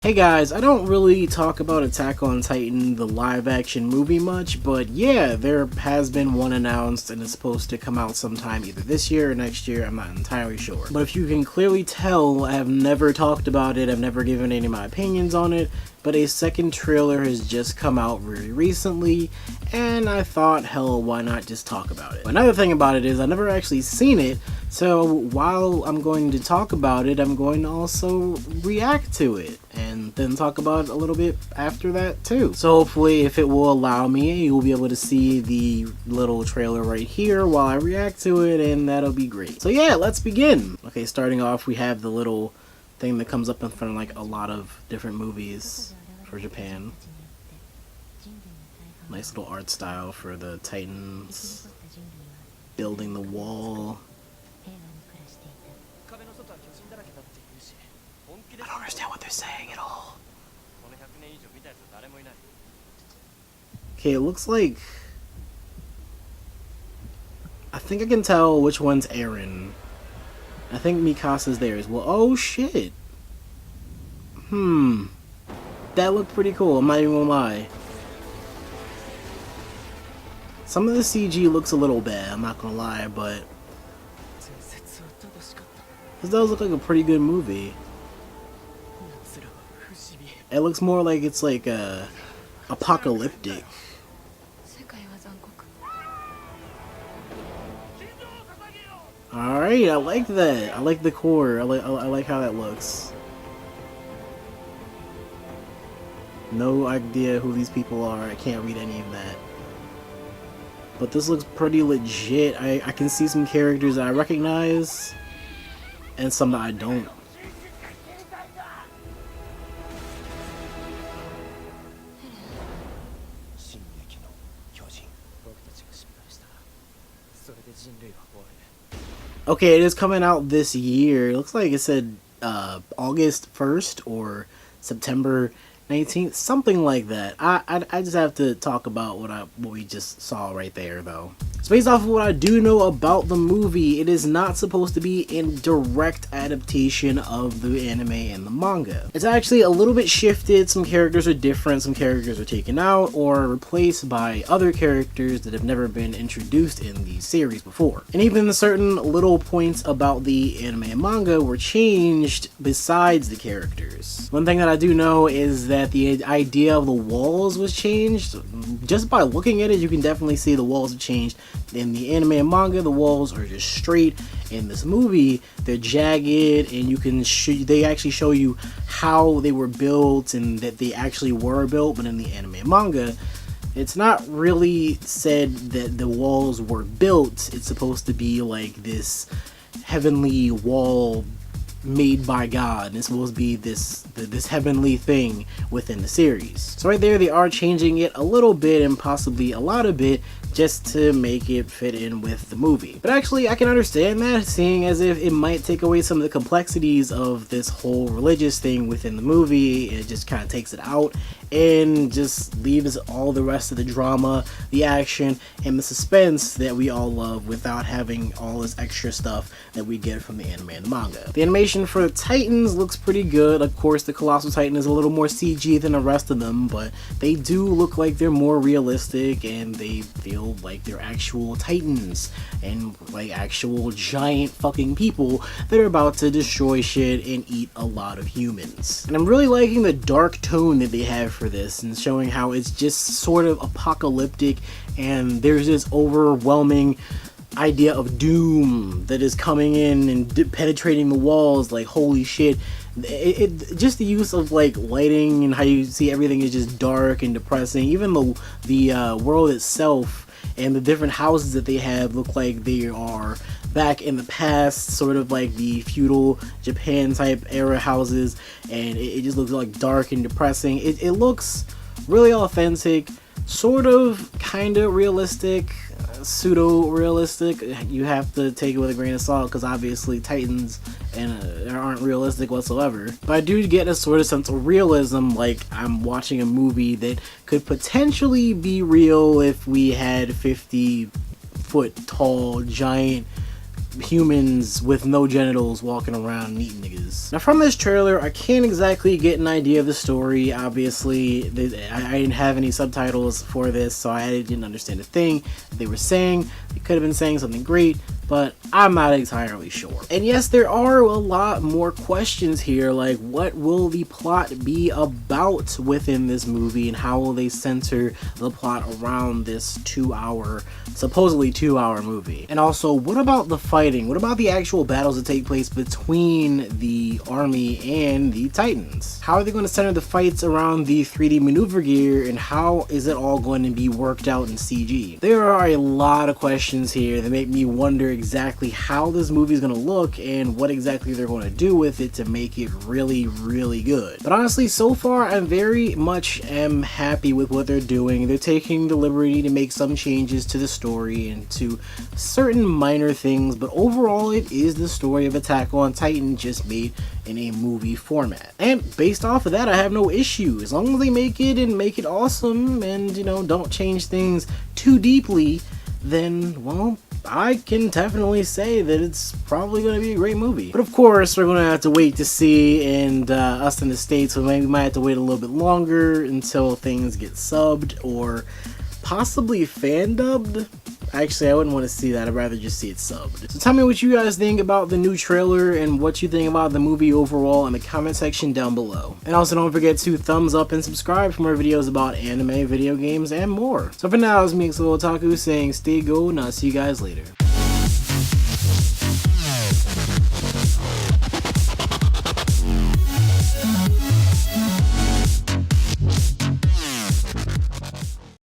Hey guys, I don't really talk about Attack on Titan, the live-action movie much, but yeah, there has been one announced and it's supposed to come out sometime either this year or next year, I'm not entirely sure. But if you can clearly tell, I have never talked about it, I've never given any of my opinions on it, but a second trailer has just come out very recently, and I thought, hell, why not just talk about it? Another thing about it is I've never actually seen it, so while I'm going to talk about it, I'm going to also react to it, and then talk about it a little bit after that too. So hopefully, if it will allow me, you'll be able to see the little trailer right here while I react to it, and that'll be great. So yeah, let's begin! Okay, starting off, we have the little thing that comes up in front of like a lot of different movies for Japan. Nice little art style for the Titans building the wall. I don't understand what they're saying at all. Okay, it looks like I think I can tell which one's Eren. I think Mikasa's there as well. Oh shit! That looked pretty cool, I'm not even gonna lie. Some of the CG looks a little bad, I'm not gonna lie, but this does look like a pretty good movie. It looks more like it's like apocalyptic. Alright, I like that. I like the core. I like how that looks. No idea who these people are. I can't read any of that. But this looks pretty legit. I can see some characters that I recognize and some that I don't. Okay, it is coming out this year. It looks like it said August 1st or September 19th, something like that. I just have to talk about what we just saw right there, though. So based off of what I do know about the movie, it is not supposed to be in direct adaptation of the anime and the manga. It's actually a little bit shifted. Some characters are different, some characters are taken out or replaced by other characters that have never been introduced in the series before. And even certain little points about the anime and manga were changed besides the characters. One thing that I do know is that the idea of the walls was changed. Just by looking at it, you can definitely see the walls have changed. In the anime and manga, the walls are just straight. In this movie, they're jagged, and you can they actually show you how they were built and that they actually were built. But in the anime and manga, it's not really said that the walls were built. It's supposed to be like this heavenly wall made by God, and it's supposed to be this heavenly thing within the series. So right there, they are changing it a little bit and possibly a lot of bit just to make it fit in with the movie. But actually, I can understand that, seeing as if it might take away some of the complexities of this whole religious thing within the movie. It just kind of takes it out and just leaves all the rest of the drama, the action, and the suspense that we all love without having all this extra stuff that we get from the anime and the manga. The animation for the Titans looks pretty good. Of course, the Colossal Titan is a little more CG than the rest of them, but they do look like they're more realistic and they feel like they're actual Titans and like actual giant fucking people that are about to destroy shit and eat a lot of humans. And I'm really liking the dark tone that they have for this and showing how it's just sort of apocalyptic and there's this overwhelming idea of doom that is coming in and penetrating the walls. Like, holy shit. Just the use of like lighting and how you see everything is just dark and depressing. Even the world itself and the different houses that they have look like they are back in the past, sort of like the feudal Japan type era houses, and it just looks like dark and depressing. It looks really authentic, sort of kind of realistic, pseudo-realistic. You have to take it with a grain of salt because obviously Titans aren't realistic whatsoever. But I do get a sort of sense of realism, like I'm watching a movie that could potentially be real if we had 50-foot tall giant humans with no genitals walking around and eating niggas. Now from this trailer, I can't exactly get an idea of the story. Obviously, I didn't have any subtitles for this, so I didn't understand a thing they were saying. They could have been saying something great, but I'm not entirely sure. And yes, there are a lot more questions here, like what will the plot be about within this movie, and how will they center the plot around this supposedly 2-hour movie? And also, what about the fighting? What about the actual battles that take place between the army and the Titans? How are they going to center the fights around the 3D maneuver gear, and how is it all going to be worked out in CG? There are a lot of questions here that make me wonder exactly how this movie is going to look and what exactly they're going to do with it to make it really, really good. But honestly, so far, I'm very much happy with what they're doing. They're taking the liberty to make some changes to the story and to certain minor things, but overall, it is the story of Attack on Titan just made in a movie format. And based off of that, I have no issue. As long as they make it awesome and, you know, don't change things too deeply, then, well, I can definitely say that it's probably going to be a great movie. But of course, we're going to have to wait to see, and us in the States, so maybe we might have to wait a little bit longer until things get subbed or possibly fan dubbed. Actually, I wouldn't want to see that. I'd rather just see it subbed. So tell me what you guys think about the new trailer and what you think about the movie overall in the comment section down below. And also don't forget to thumbs up and subscribe for more videos about anime, video games, and more. So for now, it's me, NextLevelOtaku, saying stay gold, and I'll see you guys later.